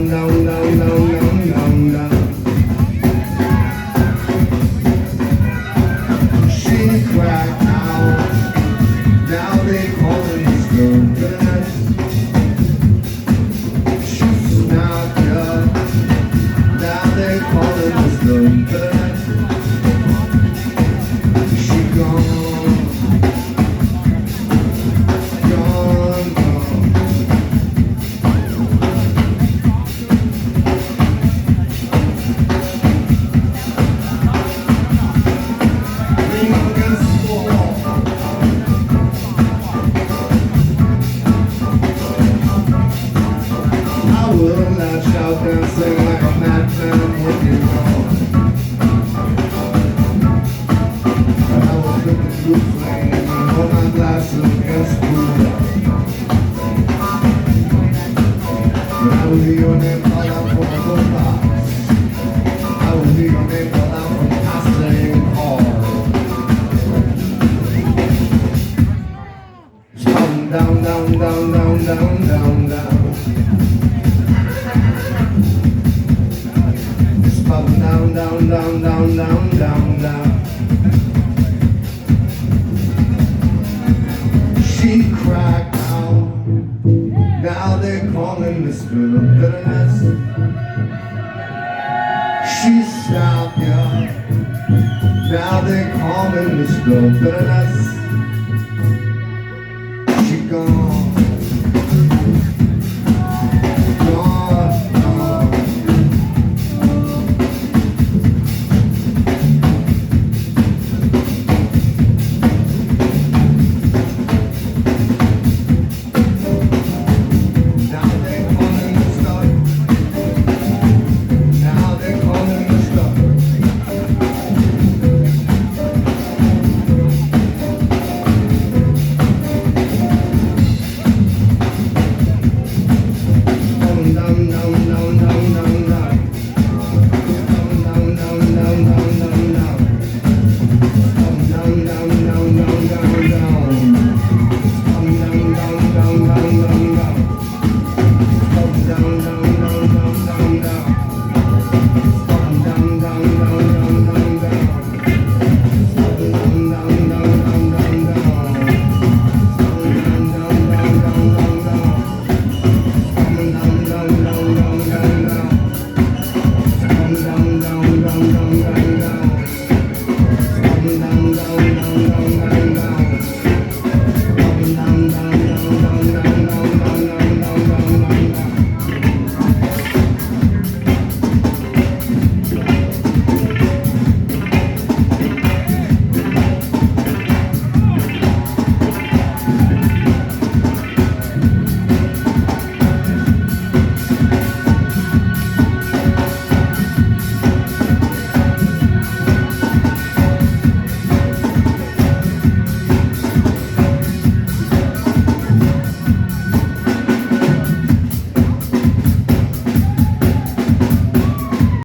down, down, down, down, down, down, down. She cracked out. Now they call her Mr. Goodness. She snapped ya. Now they call her Mr. Goodness. She gone, gone, gone. Lean against the wall. I will not shout and sing like a madman when you're gone. I will put the blue flame on my glasses against the wall. I will hear your name call out from the boombox. I will hear your name call out from the Hassling Hall. Down, down, down, down, down, down, down, down. Down, down, down, down, down, down, down. She cracked out. Now they're calling Mr. Bitterness. She stopped ya. Now they're calling Mr. Bitterness.